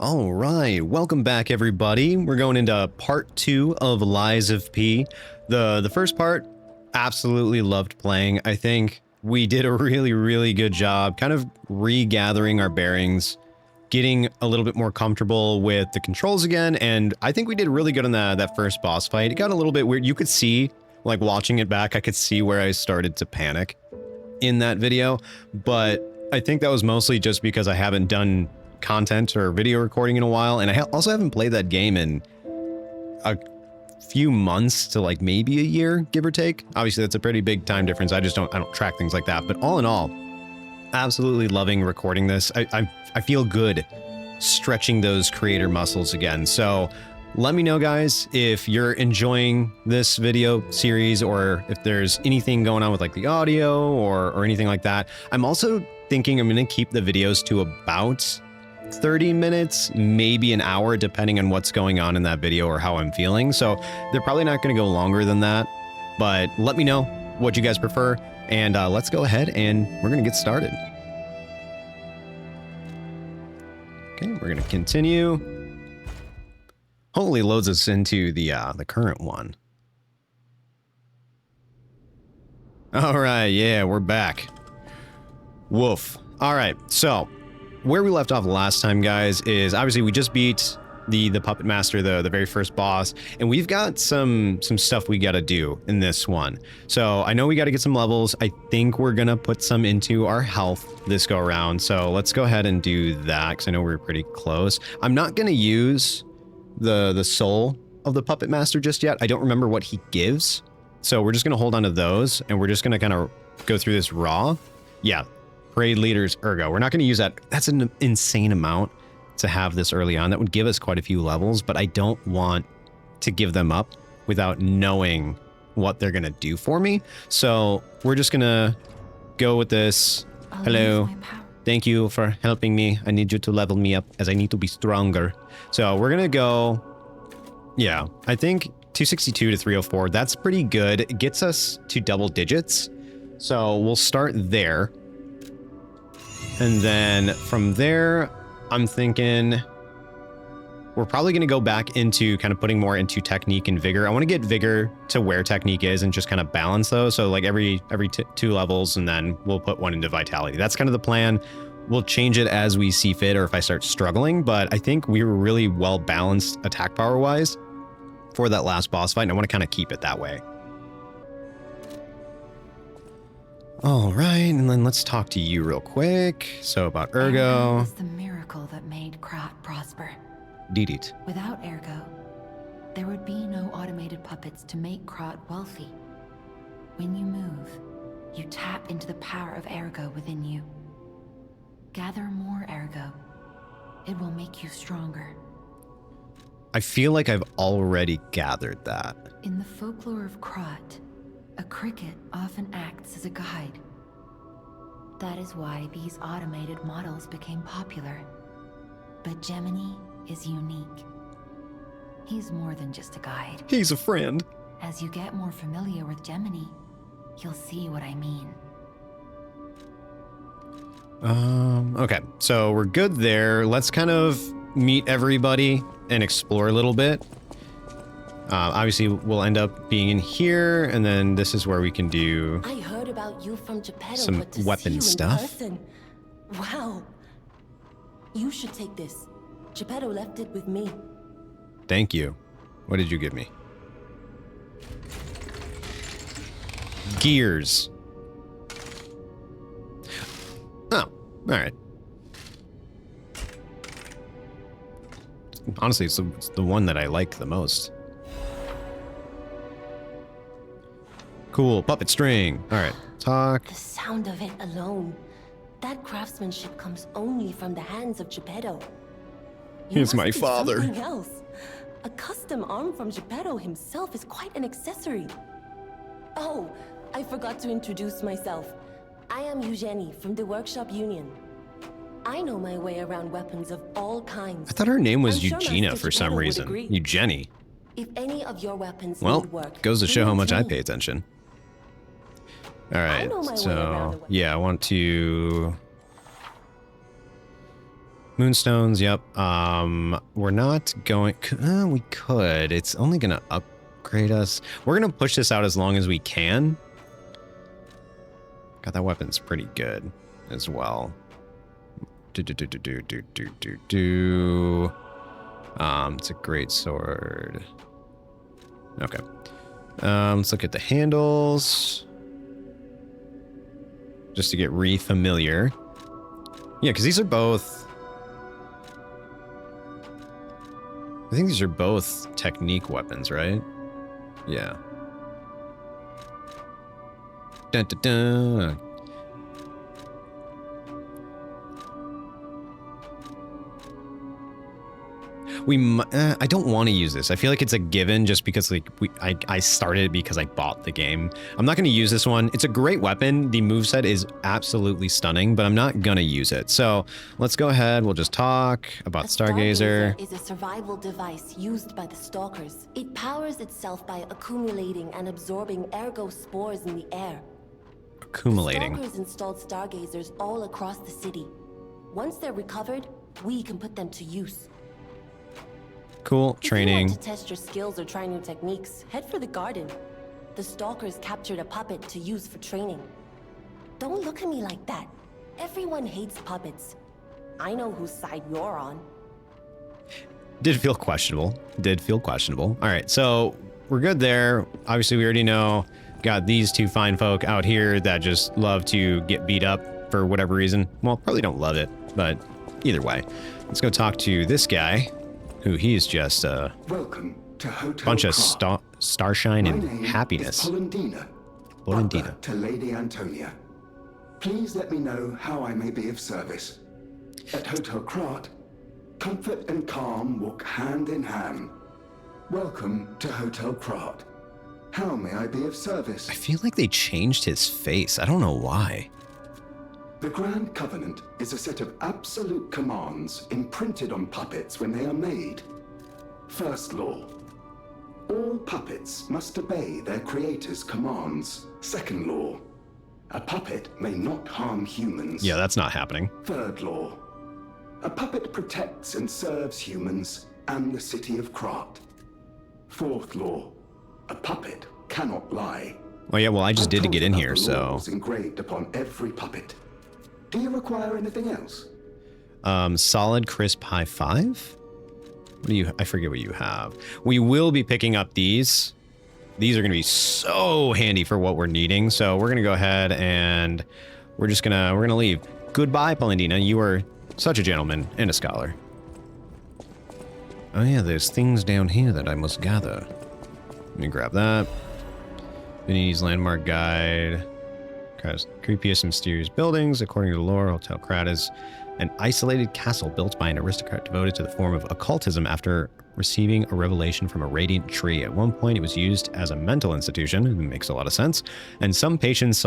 All right, welcome back everybody. We're going into part 2 of Lies of P. The first part, absolutely loved playing. I think we did a really good job kind of regathering our bearings, getting a little bit more comfortable with the controls again, and I think we did really good on that first boss fight. It got a little bit weird. You could see, like watching it back, I could see where I started to panic in that video, but I think that was mostly just because I haven't done content or video recording in a while, and I also haven't played that game in a few months to like maybe a year, give or take. Obviously that's a pretty big time difference. I don't track things like that, but all in all, absolutely loving recording this. I feel good stretching those creator muscles again. So let me know, guys, if you're enjoying this video series or if there's anything going on with like the audio or anything like that. I'm also thinking I'm going to keep the videos to about 30 minutes, maybe an hour, depending on what's going on in that video or how I'm feeling. So they're probably not going to go longer than that, but let me know what you guys prefer, and let's go ahead and we're going to get started. Okay, we're going to continue. Hopefully loads us into the current one. All right, yeah, we're back. Woof. All right, so where we left off last time, guys, is obviously we just beat the Puppet Master, the very first boss, and we've got some stuff we got to do in this one. So I know we got to get some levels. I think we're gonna put some into our health this go around. So let's go ahead and do that because I know we're pretty close. I'm not gonna use the soul of the Puppet Master just yet. I don't remember what he gives, so we're just gonna hold on to those, and we're just gonna kind of go through this raw. Yeah. Parade leaders ergo. We're not going to use that. That's an insane amount to have this early on. That would give us quite a few levels, but I don't want to give them up without knowing what they're going to do for me. So we're just going to go with this. Hello. Thank you for helping me. I need you to level me up as I need to be stronger. So we're going to go. Yeah, I think 262 to 304. That's pretty good. It gets us to double digits. So we'll start there. And then from there, I'm thinking we're probably going to go back into kind of putting more into technique and vigor. I want to get vigor to where technique is and just kind of balance those. So like every 2 levels, and then we'll put one into vitality. That's kind of the plan. We'll change it as we see fit or if I start struggling. But I think we were really well balanced attack power wise for that last boss fight. And I want to kind of keep it that way. All right, and then let's talk to you real quick. So about Ergo. Is the miracle that made Krat prosper. Didit. Without Ergo, there would be no automated puppets to make Krat wealthy. When you move, you tap into the power of Ergo within you. Gather more Ergo. It will make you stronger. I feel like I've already gathered that. In the folklore of Krat, a cricket often acts as a guide. That is why these automated models became popular. But Gemini is unique. He's more than just a guide. He's a friend. As you get more familiar with Gemini, you'll see what I mean. Okay, so we're good there. Let's kind of meet everybody and explore a little bit. Obviously, we'll end up being in here, and then this is where we can do I heard about you from Geppetto, some but to weapon see you stuff. in person, wow. You should take this. Geppetto left it with me. Thank you. What did you give me? Gears. Oh, all right. Honestly, it's the one that I like the most. Cool, puppet string. All right, talk. The sound of it alone. That craftsmanship comes only from the hands of Geppetto. He's my father. Something else. A custom arm from Geppetto himself is quite an accessory. Oh, I forgot to introduce myself. I am Eugenie from the Workshop Union. I know my way around weapons of all kinds. I thought her name was I'm sure Eugenia Master for some Geppetto would reason. agree. Eugenie. If any of your weapons Well, need work, goes to show how bring much it I to me. pay attention. All right, know my way around so the weapon. yeah, I want to Moonstones, yep. We're not going... we could. It's only going to upgrade us. We're going to push this out as long as we can. God, that weapon's pretty good as well. It's a great sword. Okay. Let's look at the handles. Just to get re-familiar. Yeah, because these are both... I think these are both technique weapons, right? Yeah. Dun, dun, dun. I don't want to use this. I feel like it's a given just because like I started it because I bought the game. I'm not going to use this one. It's a great weapon. The moveset is absolutely stunning, but I'm not going to use it. So let's go ahead. We'll just talk about Stargazer. Is a survival device used by the stalkers. It powers itself by accumulating and absorbing ergo spores in the air. Accumulating. The stalkers installed stargazers all across the city. Once they're recovered, we can put them to use. Cool. Training. If you want to test your skills or try new techniques, head for the garden. The stalkers captured a puppet to use for training. Don't look at me like that. Everyone hates puppets. I know whose side you're on. Did feel questionable. All right, so we're good there. Obviously, we already know. Got these two fine folk out here that just love to get beat up for whatever reason. Well, probably don't love it, but either way. Let's go talk to this guy. Who he's just a bunch of starshine and happiness. Butler to Lady Antonia. Please let me know how I may be of service. At Hotel Krat, comfort and calm walk hand in hand. Welcome to Hotel Krat. How may I be of service? I feel like they changed his face. I don't know why. The Grand Covenant is a set of absolute commands imprinted on puppets when they are made. First law. All puppets must obey their creator's commands. Second law. A puppet may not harm humans. Yeah, that's not happening. Third law. A puppet protects and serves humans and the city of Krat. Fourth law. A puppet cannot lie. Oh yeah, well I just did to get in here, so... engraved upon every puppet. Do you require anything else? Solid crisp high five? What do you... I forget what you have. We will be picking up these. These are going to be so handy for what we're needing. So we're going to go ahead and we're going to leave. Goodbye, Polendina. You are such a gentleman and a scholar. Oh yeah, there's things down here that I must gather. Let me grab that. Vinny's landmark guide. Creepiest and mysterious buildings. According to the lore, Hotel Krat is an isolated castle built by an aristocrat devoted to the form of occultism after receiving a revelation from a radiant tree. At one point, it was used as a mental institution. It makes a lot of sense. And some patients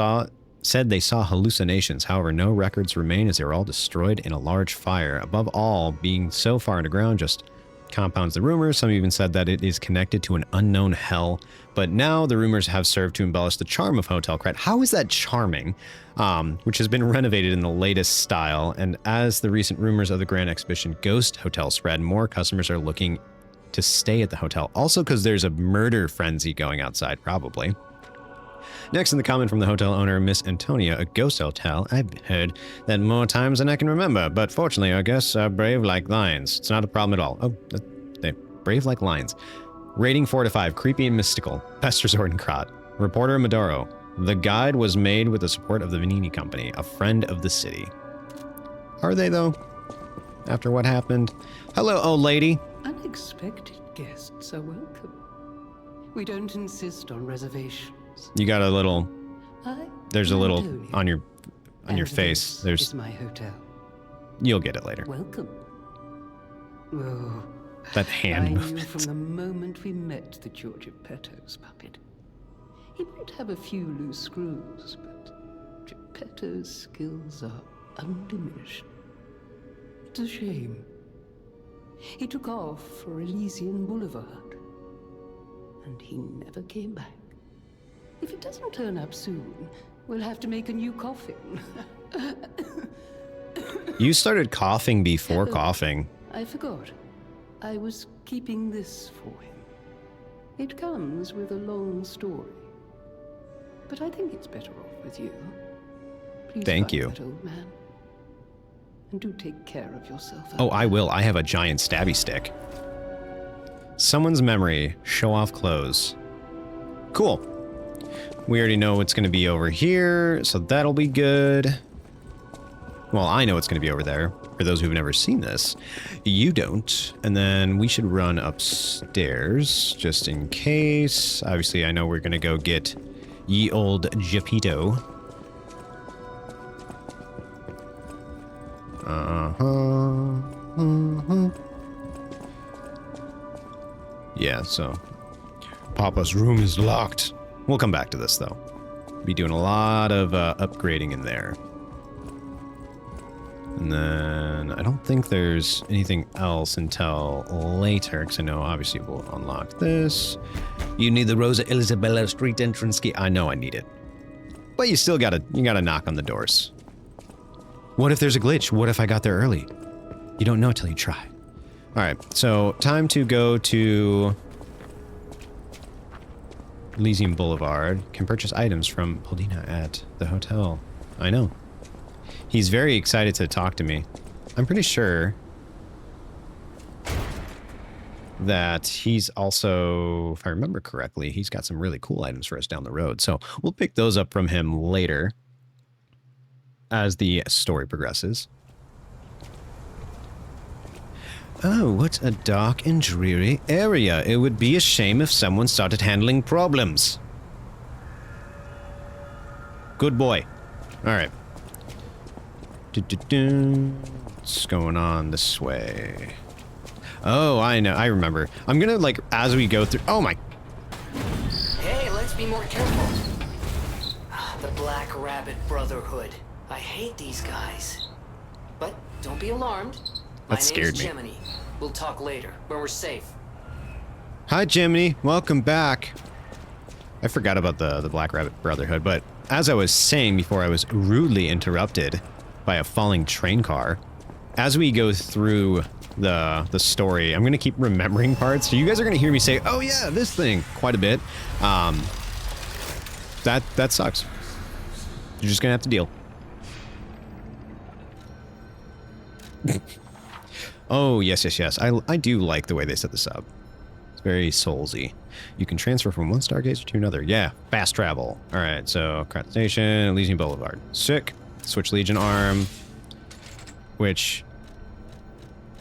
said they saw hallucinations. However, no records remain as they were all destroyed in a large fire. Above all, being so far underground just compounds the rumors. Some even said that it is connected to an unknown hell. But now the rumors have served to embellish the charm of Hotel Krat. How is that charming? Which has been renovated in the latest style. And as the recent rumors of the Grand Exhibition Ghost Hotel spread, more customers are looking to stay at the hotel. Also because there's a murder frenzy going outside, probably. Next in the comment from the hotel owner, Miss Antonia, a ghost hotel. I've heard that more times than I can remember, but fortunately, our guests are brave like lions. It's not a problem at all. Oh, they're brave like lions. Rating 4 to 5, creepy and mystical. Best resort in Krat. Reporter Maduro. The guide was made with the support of the Vanini Company, a friend of the city. Are they, though? After what happened? Hello, old lady. Unexpected guests are welcome. We don't insist on reservations. You got a little... There's a little on your face. There's... Is my hotel. You'll get it later. Welcome. Oh, that hand I knew movement. from the moment we met that you're Geppetto's puppet. He might have a few loose screws, but Geppetto's skills are undiminished. It's a shame. He took off for Elysian Boulevard, and he never came back. If it doesn't turn up soon, we'll have to make a new coffin. You started coughing before coughing. I forgot. I was keeping this for him. It comes with a long story. But I think it's better off with you. Please Thank find you. that old man. And do take care of yourself. Oh, I will. I have a giant stabby stick. Someone's memory. Show off clothes. Cool. We already know what's going to be over here, so that'll be good. Well, I know what's going to be over there. For those who've never seen this. You don't. And then we should run upstairs, just in case. Obviously, I know we're going to go get ye old Geppetto. Yeah, so Papa's room is locked. We'll come back to this, though. Be doing a lot of upgrading in there. And then I don't think there's anything else until later, because I know obviously we'll unlock this. You need the Rosa Isabella street entrance key. I know I need it. But you still gotta knock on the doors. What if there's a glitch? What if I got there early? You don't know till you try. Alright, so time to go to Elysium Boulevard. Can purchase items from Paulina at the hotel. I know. He's very excited to talk to me. I'm pretty sure that he's also, if I remember correctly, he's got some really cool items for us down the road. So we'll pick those up from him later as the story progresses. Oh, what a dark and dreary area. It would be a shame if someone started handling problems. Good boy. All right. What's going on this way? Oh, I know. I remember. I'm gonna, like, as we go through... Oh, my... Hey, let's be more careful. The Black Rabbit Brotherhood. I hate these guys. But don't be alarmed. My That scared name's me. Gemini. We'll talk later, when we're safe. Hi, Jiminy. Welcome back. I forgot about the Black Rabbit Brotherhood, but as I was saying before I was rudely interrupted by a falling train car, as we go through the story, I'm going to keep remembering parts. So you guys are going to hear me say, oh yeah, this thing, quite a bit. That sucks. You're just going to have to deal. Oh, yes. I do like the way they set this up. It's very soulsy. You can transfer from one stargazer to another. Yeah, fast travel. All right, so Krat Station, Elysium Boulevard. Sick. Switch Legion arm. Which,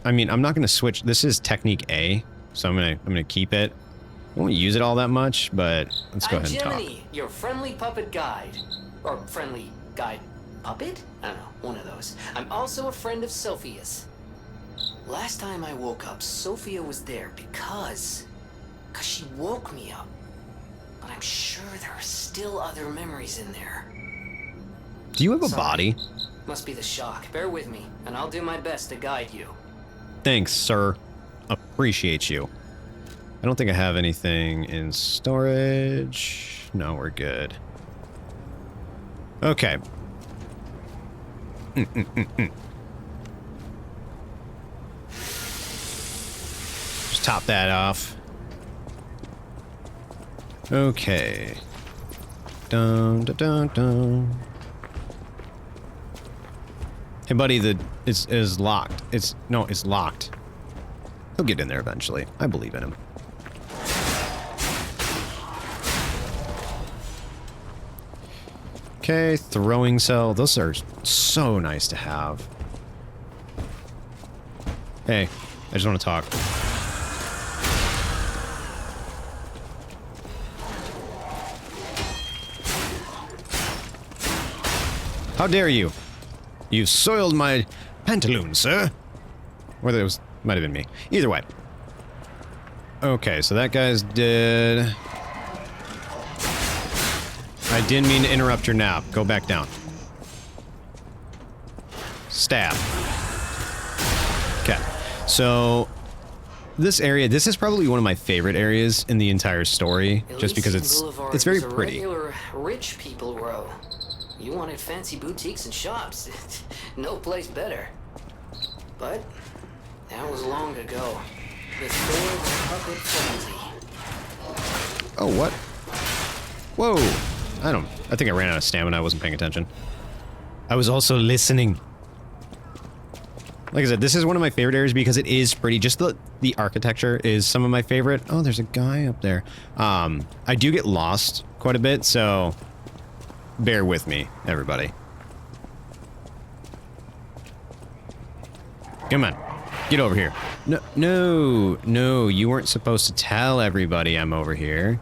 I mean, I'm not going to switch. This is Technique A, so I'm gonna keep it. I won't use it all that much, but let's go ahead and talk. I'm Gemini, your friendly puppet guide. Or friendly guide puppet? I don't know, one of those. I'm also a friend of Sophia's. Last time I woke up, Sophia was there because she woke me up. But I'm sure there are still other memories in there. Do you have a Sorry. body? Must be the shock. Bear with me, and I'll do my best to guide you. Thanks, sir. Appreciate you. I don't think I have anything in storage. No, we're good. Okay. Just top that off. Okay. Dun dun dun dun. Hey, buddy, is locked. It's locked. He'll get in there eventually. I believe in him. Okay, throwing cell. Those are so nice to have. Hey, I just want to talk. How dare you? You've soiled my pantaloons, sir. Or that was, might have been me. Either way. Okay, so that guy's dead. I didn't mean to interrupt your nap. Go back down. Stab. Okay. So, this area, this is probably one of my favorite areas in the entire story. Just because Elysium Boulevard it's very is a pretty. regular rich people row. You wanted fancy boutiques and shops. No place better. But that was long ago. Before the puppet frenzy. Oh, what? Whoa. I think I ran out of stamina. I wasn't paying attention. I was also listening. Like I said, this is one of my favorite areas because it is pretty. Just the architecture is some of my favorite. Oh, there's a guy up there. I do get lost quite a bit, so bear with me, everybody. Come on. Get over here. No, you weren't supposed to tell everybody I'm over here.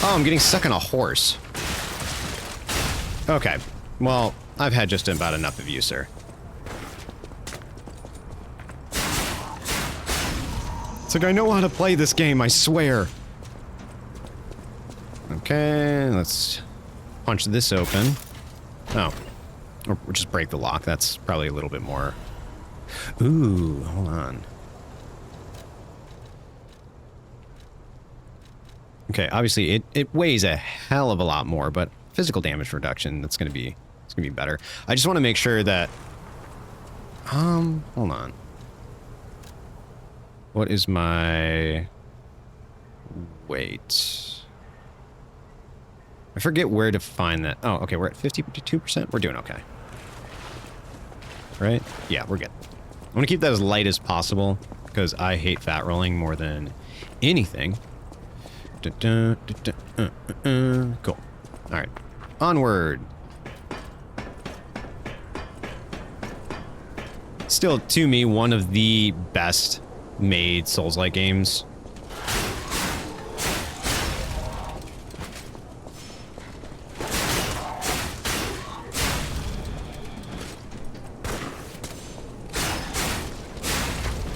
Oh, I'm getting stuck on a horse. Okay. Well, I've had just about enough of you, sir. It's like, I know how to play this game, I swear. Okay, let's punch this open. Oh. Or just break the lock. That's probably a little bit more. Ooh, hold on. Okay, obviously it weighs a hell of a lot more, but physical damage reduction, it's gonna be better. I just want to make sure that hold on. What is my weight? I forget where to find that. Oh, okay, we're at 52%. We're doing okay. Right? Yeah, we're good. I want to keep that as light as possible because I hate fat rolling more than anything. Cool. Alright. Onward. Still, to me, one of the best made Souls-like games.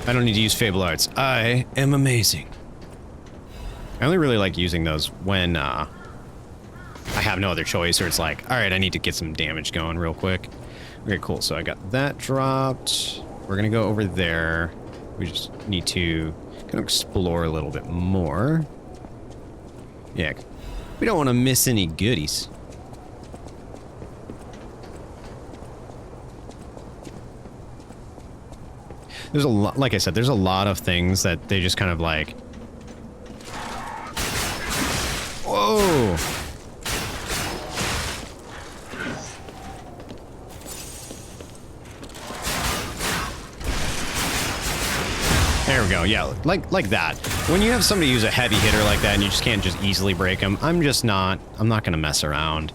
I don't need to use Fable Arts. I am amazing. I only really like using those when I have no other choice, or it's like, alright, I need to get some damage going real quick. Okay, cool. So I got that dropped. We're gonna go over there. We just need to kind of explore a little bit more. Yeah, we don't want to miss any goodies. There's a lot, like I said, there's a lot of things that they just kind of like... Whoa! There we go, yeah, like that. When you have somebody use a heavy hitter like that and you just can't just easily break them, I'm not gonna mess around.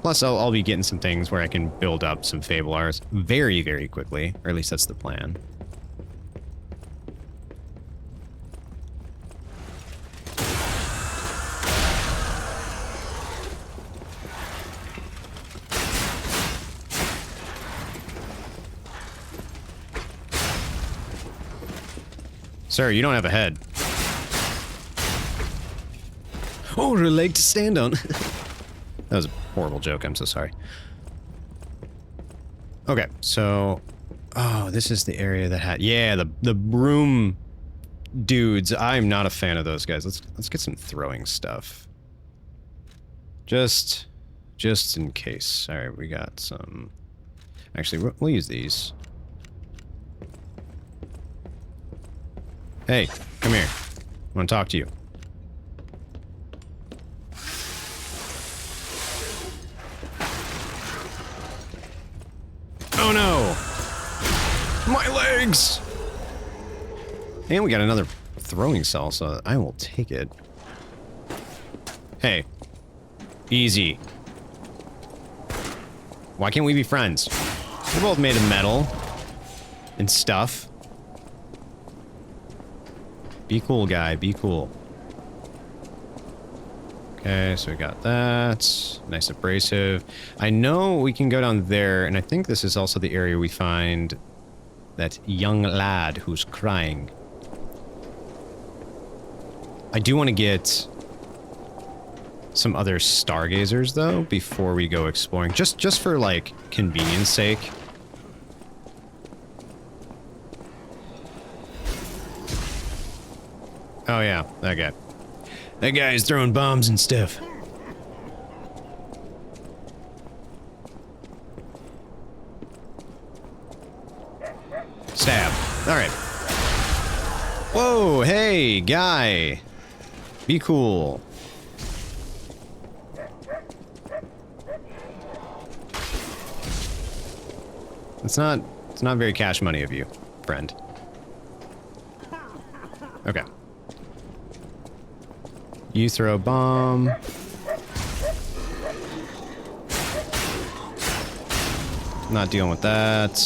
Plus, I'll be getting some things where I can build up some Fable Arts very, very quickly, or at least that's the plan. Sir, you don't have a head. Oh, a leg to stand on. That was a horrible joke. I'm so sorry. Okay, so... Oh, this is the area that had... Yeah, the broom dudes. I'm not a fan of those guys. Let's get some throwing stuff. Just in case. Alright, we got some... Actually, we'll use these. Hey, come here. I want to talk to you. Oh no! My legs! And we got another throwing cell, so I will take it. Hey. Easy. Why can't we be friends? We're both made of metal. And stuff. Be cool, guy. Be cool. Okay, so we got that. Nice abrasive. I know we can go down there, and I think this is also the area we find that young lad who's crying. I do want to get some other stargazers though before we go exploring, just for like convenience sake. Oh yeah, that guy. That guy is throwing bombs and stuff. Stab. Alright. Whoa, hey, guy. Be cool. It's not very cash money of you, friend. Okay. You throw a bomb. Not dealing with that.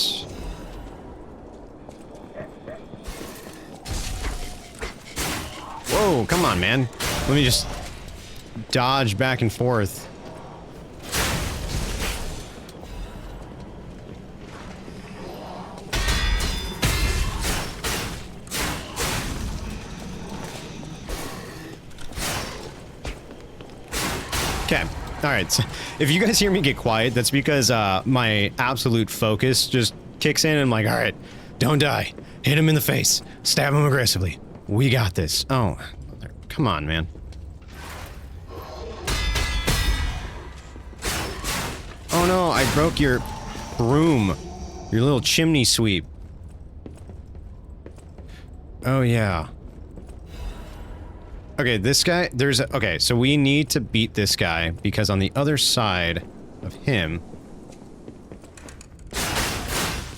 Whoa, come on, man. Let me just dodge back and forth. Okay. All right. So if you guys hear me get quiet, that's because my absolute focus just kicks in and I'm like, all right, don't die. Hit him in the face. Stab him aggressively. We got this. Oh, come on, man. Oh no, I broke your broom. Your little chimney sweep. Oh yeah. Okay, this guy, okay, so we need to beat this guy because on the other side of him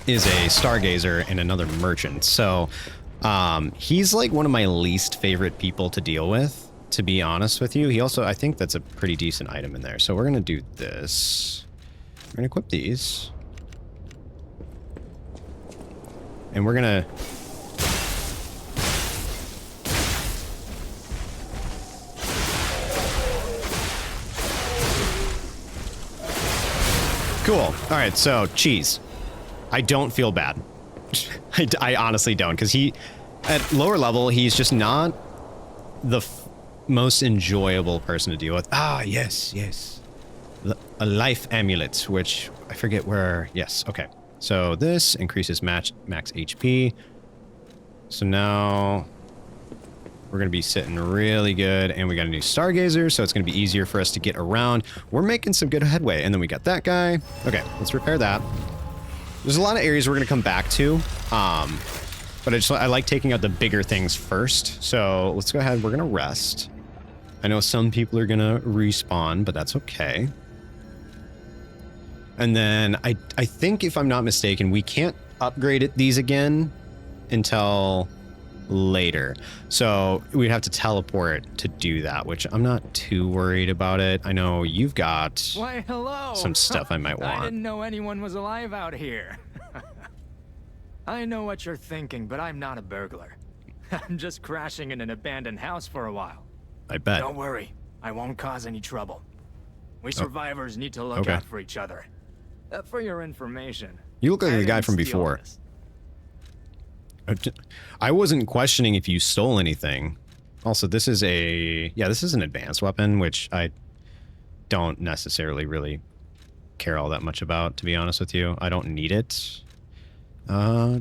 is a stargazer and another merchant. So, he's like one of my least favorite people to deal with, to be honest with you. He also, I think that's a pretty decent item in there. So we're gonna do this. We're gonna equip these. And we're gonna... Cool. All right, so cheese. I don't feel bad. I honestly don't, because at lower level, he's just not the most enjoyable person to deal with. Ah, yes, yes. A life amulet, which I forget where. Yes, okay. So this increases max HP. So now we're going to be sitting really good, and we got a new stargazer, so it's going to be easier for us to get around. We're making some good headway, and then we got that guy. Okay, let's repair that. There's a lot of areas we're going to come back to, but I like taking out the bigger things first. So let's go ahead. We're going to rest. I know some people are going to respawn, but that's okay. And then I think, if I'm not mistaken, we can't upgrade these again until later. So we'd have to teleport to do that, which I'm not too worried about it. I know you've got Why, hello. some stuff I might want. I didn't know anyone was alive out here. I know what you're thinking, but I'm not a burglar. I'm just crashing in an abandoned house for a while. I bet. Don't worry, I won't cause any trouble. We survivors need to look out for each other. For your information, You look like I the guy didn't from steal before. this. I wasn't questioning if you stole anything. Also, this is this is an advanced weapon, which I don't necessarily really care all that much about, to be honest with you. I don't need it. We're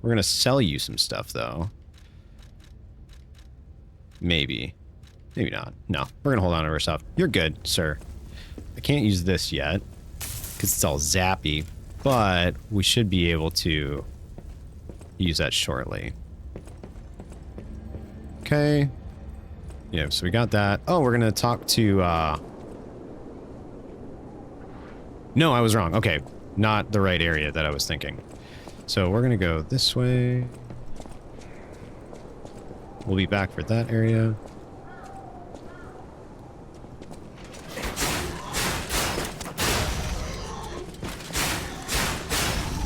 gonna sell you some stuff though. Maybe not. No, we're gonna hold on to our stuff. You're good, sir. I can't use this yet because it's all zappy, but we should be able to use that shortly. Okay. Yeah, so we got that. Oh, we're gonna talk to no, I was wrong. Okay, not the right area that I was thinking. So we're gonna go this way. We'll be back for that area.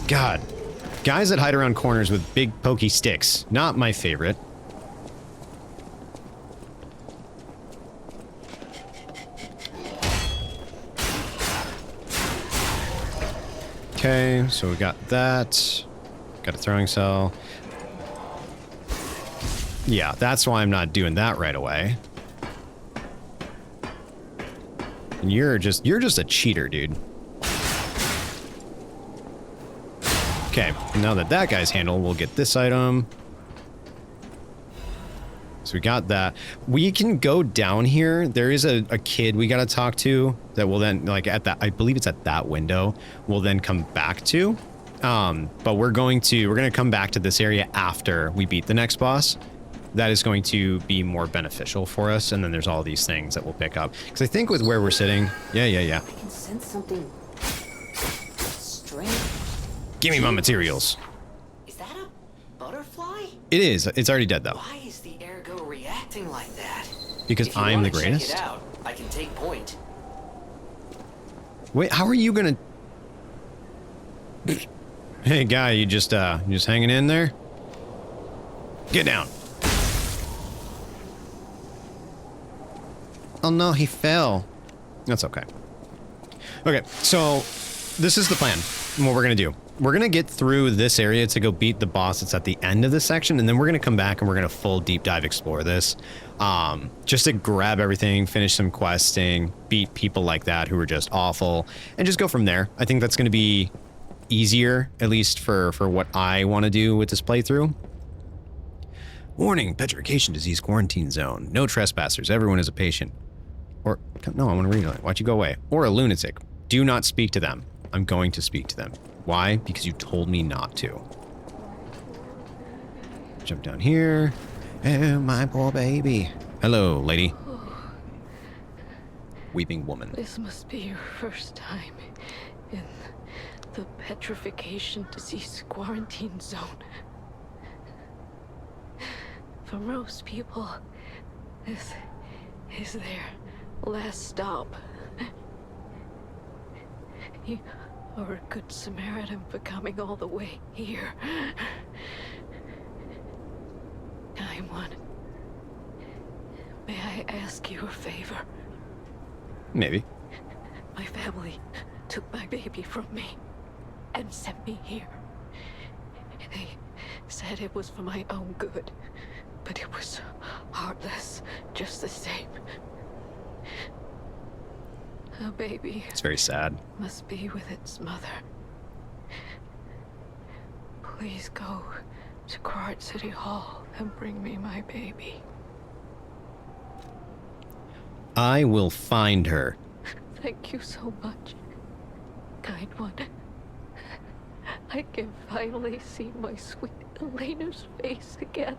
God, guys that hide around corners with big pokey sticks, not my favorite. Okay, so we got that. Got a throwing cell. Yeah, that's why I'm not doing that right away. And you're just a cheater, dude. Okay, now that that guy's handled, we'll get this item. So we got that. We can go down here. There is a kid we gotta talk to that will then, like, at that, I believe it's at that window, we'll then come back to. But we're gonna come back to this area after we beat the next boss. That is going to be more beneficial for us. And then there's all these things that we'll pick up. Because I think with where we're sitting, yeah. I can sense something strange. Give me my materials. Is that a butterfly? It is. It's already dead though. Why is the ergo reacting like that? Because If you I'm the wanna greatest. Check it out. I can take point. Wait, how are you gonna? Hey guy, you just hanging in there? Get down. Oh no, he fell. That's okay. Okay, so this is the plan. What we're gonna do. We're gonna get through this area to go beat the boss that's at the end of this section, and then we're gonna come back and we're gonna full deep dive explore this. Just to grab everything, finish some questing, beat people like that who are just awful, and just go from there. I think that's gonna be easier, at least for what I want to do with this playthrough. Warning, petrification disease quarantine zone. No trespassers. Everyone is a patient. Or, no, I want to read it. Why'd you go away? Or a lunatic. Do not speak to them. I'm going to speak to them. Why? Because you told me not to. Jump down here. Oh, my poor baby. Hello, lady. Weeping woman. This must be your first time in the petrification disease quarantine zone. For most people, this is their last stop. You are a good Samaritan for coming all the way here. I'm one. May I ask you a favor? Maybe. My family took my baby from me and sent me here. They said it was for my own good, but it was heartless just the same. A baby It's very sad. must be with its mother. Please go to Krat City Hall and bring me my baby. I will find her. Thank you so much, kind one. I can finally see my sweet Elena's face again.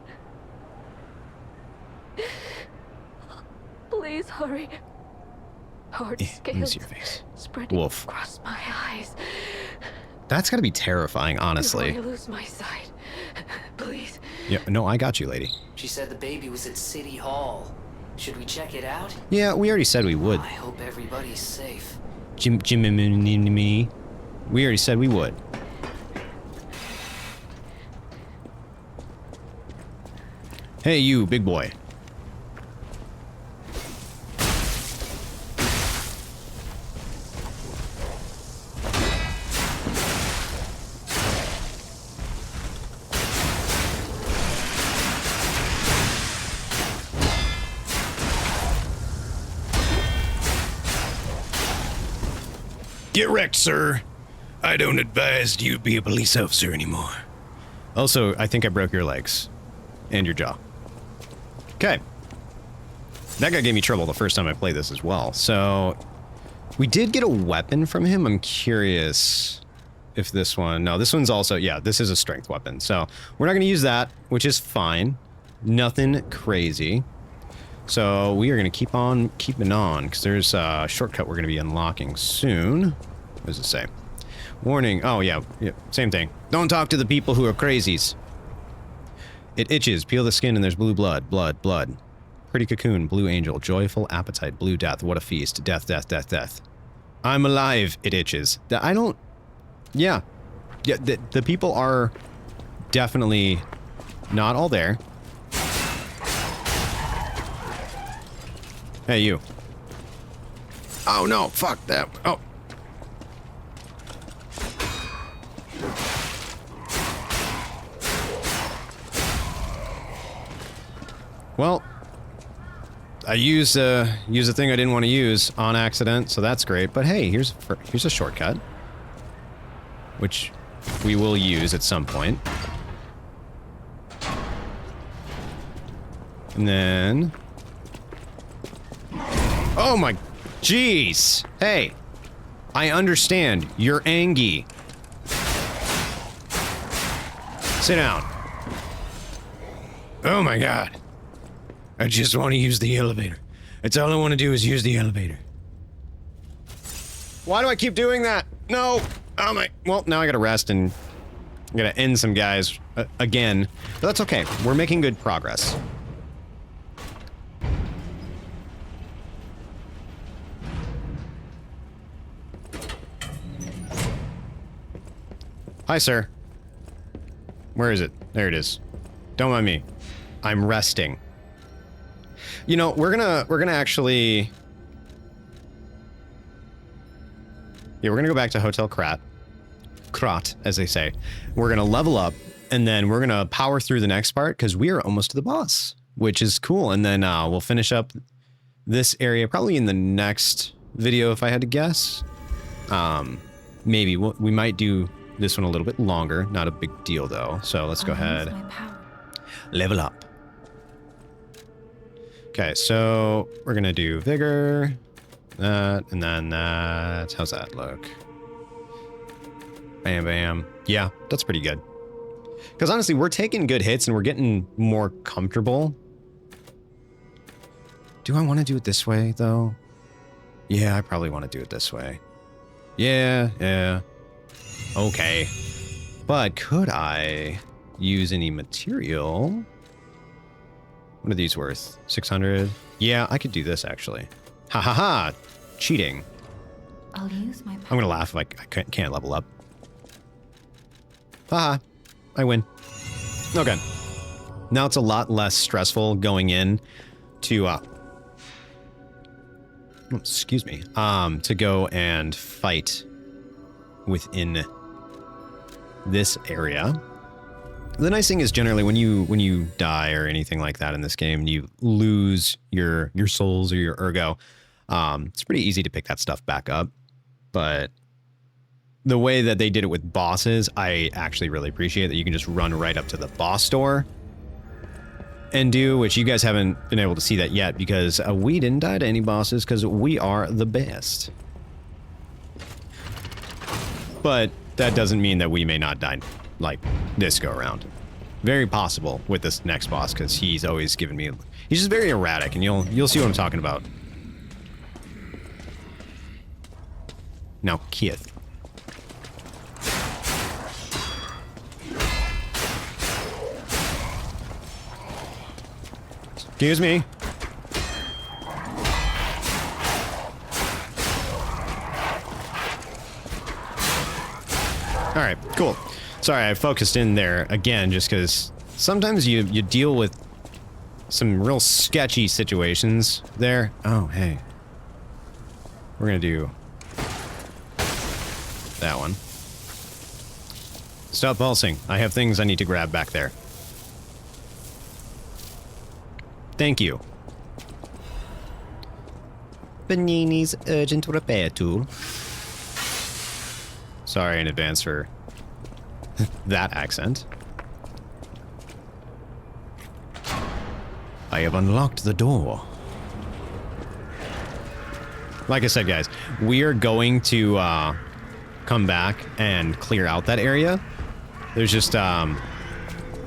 Please hurry. Hard Let me scales see your face. spreading Wolf. across my eyes. That's gotta be terrifying, honestly. Before I lose my sight, please. Yeah, no, I got you, lady. She said the baby was at City Hall. Should we check it out? Yeah, we already said we would. I hope everybody's safe. Me. We already said we would. Hey, you, big boy. Get wrecked, sir. I don't advise you be a police officer anymore. Also, I think I broke your legs. And your jaw. Okay. That guy gave me trouble the first time I played this as well. So, we did get a weapon from him. I'm curious if this one... No, this one's also... Yeah, this is a strength weapon. So, we're not going to use that, which is fine. Nothing crazy. So, we are going to keep on keeping on, because there's a shortcut we're going to be unlocking soon. What does it say? Warning. Oh, yeah, same thing. Don't talk to the people who are crazies. It itches. Peel the skin and there's blue blood. Blood. Pretty cocoon. Blue angel. Joyful appetite. Blue death. What a feast. Death. I'm alive. It itches. I don't... Yeah. Yeah, the people are definitely not all there. Hey, you. Oh, no. Fuck that. Oh. Well, I used a thing I didn't want to use on accident, so that's great. But hey, here's a shortcut, which we will use at some point. And then... Oh my... Jeez! Hey! I understand. You're angry. Sit down. Oh my god. I just want to use the elevator. That's all I want to do is use the elevator. Why do I keep doing that? No! Oh my... Well, now I gotta rest and... I gotta end some guys again. But that's okay. We're making good progress. Hi, sir. Where is it? There it is. Don't mind me. I'm resting. You know, we're gonna actually... Yeah, we're gonna go back to Hotel Krat. Krat, as they say. We're gonna level up, and then we're gonna power through the next part, because we are almost to the boss, which is cool. And then we'll finish up this area probably in the next video, if I had to guess. Maybe. We might do this one a little bit longer. Not a big deal, though. So let's go ahead. Level up. Okay, so we're gonna do vigor, that, and then that. How's that look? Bam, bam. Yeah, that's pretty good. Because honestly, we're taking good hits and we're getting more comfortable. Do I want to do it this way, though? Yeah, I probably want to do it this way. Yeah. Okay. But could I use any material? What are these worth? 600? Yeah, I could do this, actually. Ha ha ha! Cheating. I'll use my power. I'm gonna laugh if I can't level up. Haha. I win. Okay. Now it's a lot less stressful going in to, excuse me, to go and fight within this area. The nice thing is generally when you die or anything like that in this game, you lose your souls or your ergo. It's pretty easy to pick that stuff back up, but the way that they did it with bosses, I actually really appreciate that you can just run right up to the boss door and do, which you guys haven't been able to see that yet because we didn't die to any bosses because we are the best. But that doesn't mean that we may not die like this go around. Very possible with this next boss because he's always given me... He's just very erratic and you'll see what I'm talking about. Now, Keith. Excuse me. All right, cool. Sorry, I focused in there again just because sometimes you deal with some real sketchy situations there. Oh, hey. We're gonna do that one. Stop pulsing. I have things I need to grab back there. Thank you. Panini's urgent repair tool. Sorry in advance for that accent. I have unlocked the door. Like I said, guys, we are going to come back and clear out that area. There's just Come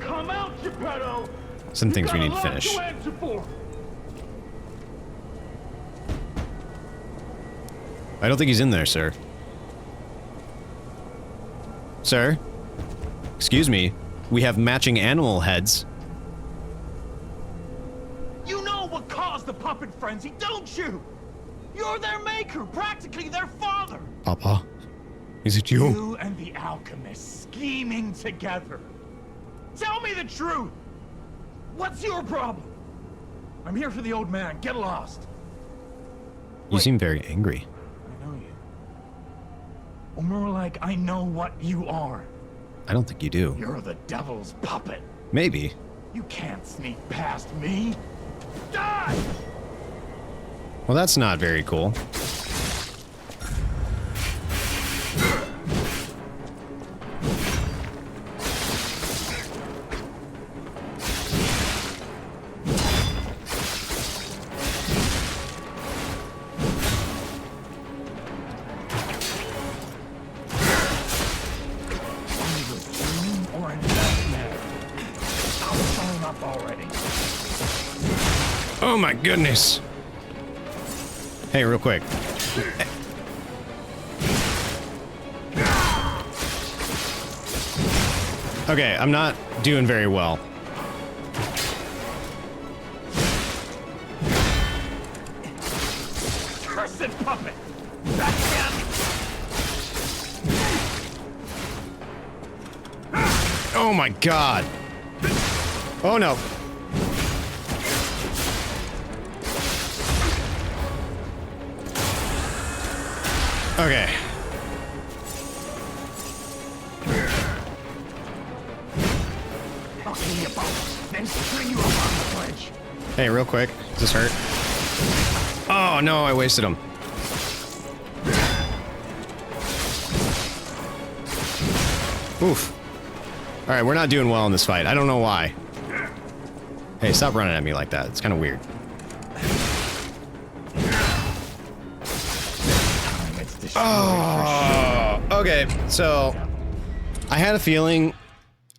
out, Geppetto! some things we need to finish. I don't think he's in there, sir. Sir? Excuse me. We have matching animal heads. You know what caused the puppet frenzy, don't you? You're their maker, practically their father. Papa, is it you? You and the alchemist scheming together. Tell me the truth. What's your problem? I'm here for the old man. Get lost. You seem very angry. I know you. Or more like, I know what you are. I don't think you do. You're the devil's puppet. Maybe. You can't sneak past me. Die! Well, that's not very cool. Or a nightmare. I'm showing up already. Oh my goodness. Hey, real quick. Okay, I'm not doing very well. Cursed puppet! Back again! Oh my god. Oh no. Okay. I'll kill you both, then string you up on the bridge. Hey, real quick. Does this hurt? Oh no, I wasted him. Oof. Alright, we're not doing well in this fight. I don't know why. Hey, stop running at me like that. It's kind of weird. Oh, okay. So, I had a feeling...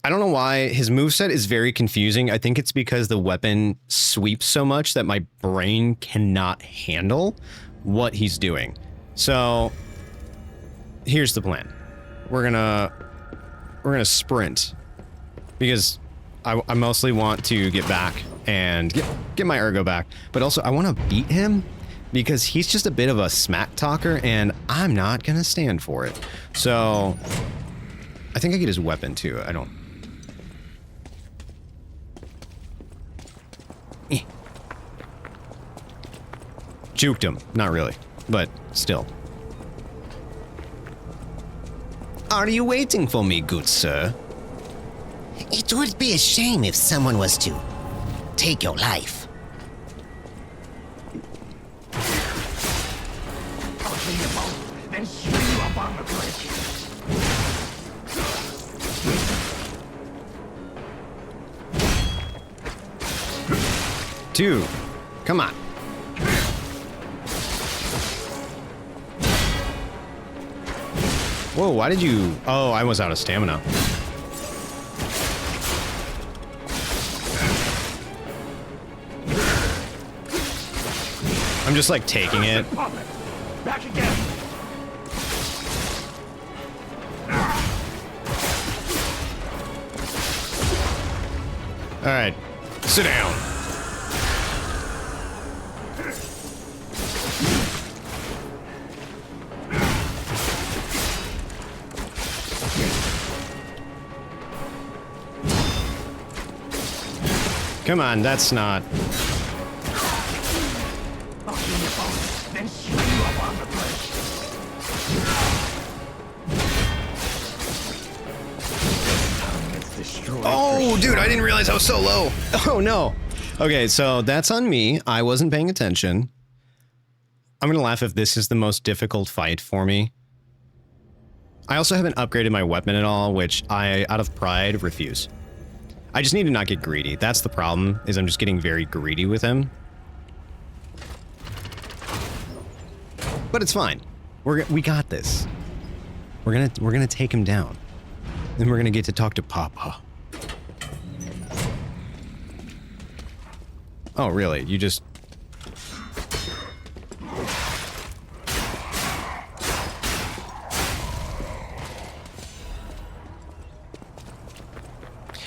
I don't know why. His moveset is very confusing. I think it's because the weapon sweeps so much that my brain cannot handle what he's doing. So, here's the plan. We're gonna sprint. Because I mostly want to get back and get my ergo back. But also, I want to beat him because he's just a bit of a smack talker and I'm not gonna stand for it. So, I think I get his weapon too. I don't... Juked him. Not really, but still. Are you waiting for me, good sir? It would be a shame if someone was to take your life. I'll kill you both, then string you up on the bridge. Dude, come on. Whoa, why did you... Oh, I was out of stamina. I'm just like taking it. Back again. All right, sit down. Come on, that's not... I'll kill you both, then string you up on the bridge. Oh, dude, I didn't realize I was so low. Oh, no. Okay, so that's on me. I wasn't paying attention. I'm gonna laugh if this is the most difficult fight for me. I also haven't upgraded my weapon at all, which I, out of pride, refuse. I just need to not get greedy. That's the problem, is I'm just getting very greedy with him. But it's fine. We got this. We're gonna take him down. Then we're gonna get to talk to Papa. Oh, really? You just...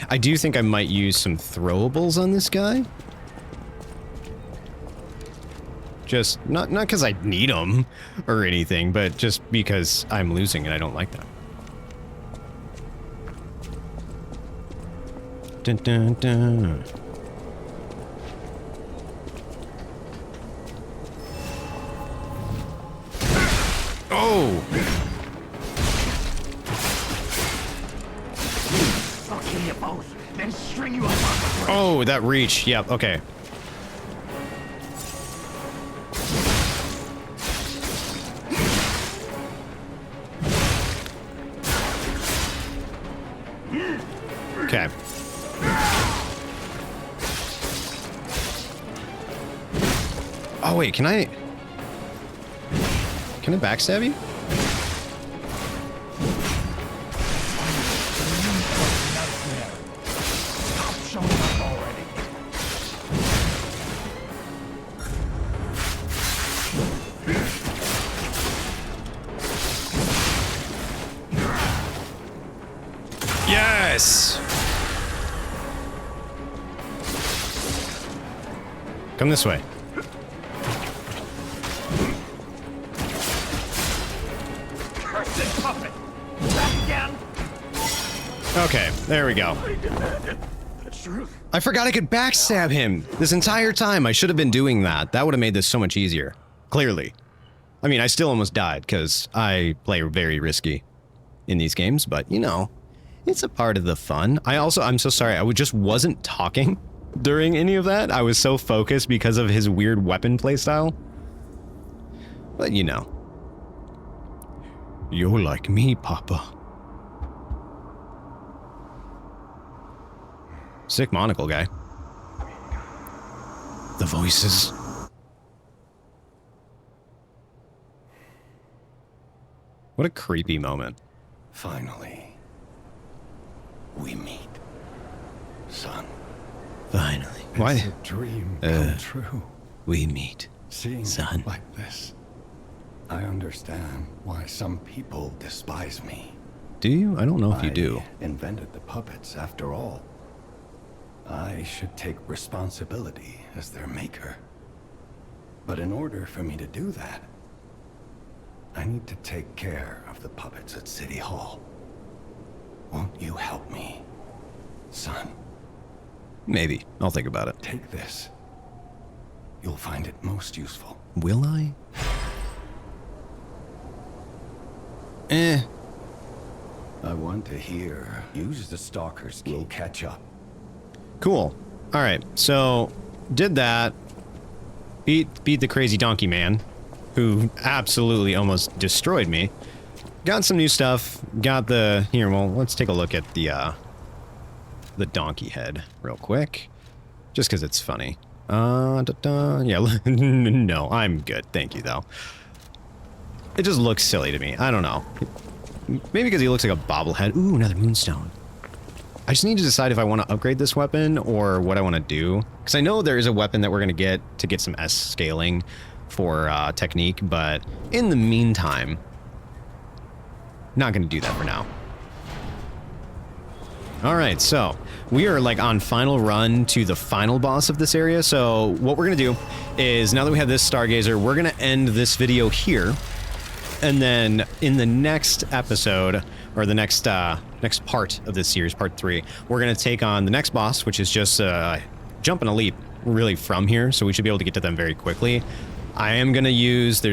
I do think I might use some throwables on this guy. Just, not because I need them or anything, but just because I'm losing and I don't like that. Dun, dun, dun. Oh! I'll kill you both, then string you up on the bridge. Oh, that reach. Yep, okay. Okay. Oh, wait, can I backstab you? Stop showing up already. Yes! Come this way. Cursed puppet! Back again! Okay, there we go. I demanded the truth. I forgot I could backstab him this entire time. I should have been doing that. That would have made this so much easier. Clearly. I mean, I still almost died because I play very risky in these games, but you know, it's a part of the fun. I'm so sorry. I just wasn't talking during any of that. I was so focused because of his weird weapon playstyle. But you know. You're like me, Papa. Sick monocle guy. The voices. What a creepy moment. Finally, we meet, son. Finally. Why? It's a dream come true. We meet, Seeing son. it like this, I understand why some people despise me. Do you? I don't know if you do. I invented the puppets, after all. I should take responsibility as their maker. But in order for me to do that, I need to take care of the puppets at City Hall. Won't you help me, son? Maybe. I'll think about it. Take this. You'll find it most useful. Will I? I want to hear. Use the Stalker's key. We'll catch up. Cool. Alright, so did that. Beat the crazy donkey man, who absolutely almost destroyed me. Got some new stuff. Got the... Here, well, let's take a look at the donkey head real quick. Just because it's funny. Yeah, no, I'm good. Thank you, though. It just looks silly to me. I don't know. Maybe because he looks like a bobblehead. Ooh, another moonstone. I just need to decide if I want to upgrade this weapon or what I want to do. Because I know there is a weapon that we're going to get some S scaling for technique, but in the meantime, not going to do that for now. All right, so we are like on final run to the final boss of this area. So what we're going to do is, now that we have this Stargazer, we're going to end this video here. And then in the next episode, or the next part of this series, part 3, we're going to take on the next boss, which is just jump and a leap really from here. So we should be able to get to them very quickly. I am going to use,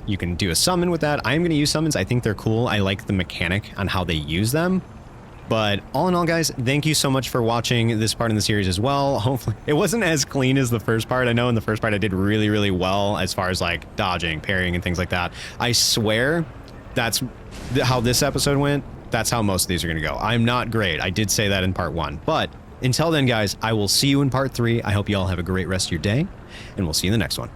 you can do a summon with that. I am going to use summons. I think they're cool. I like the mechanic on how they use them. But all in all, guys, thank you so much for watching this part in the series as well. Hopefully, it wasn't as clean as the first part. I know in the first part I did really, really well as far as like dodging, parrying, and things like that. I swear that's how this episode went. That's how most of these are going to go. I'm not great. I did say that in part 1. But until then, guys, I will see you in part 3. I hope you all have a great rest of your day, and we'll see you in the next one.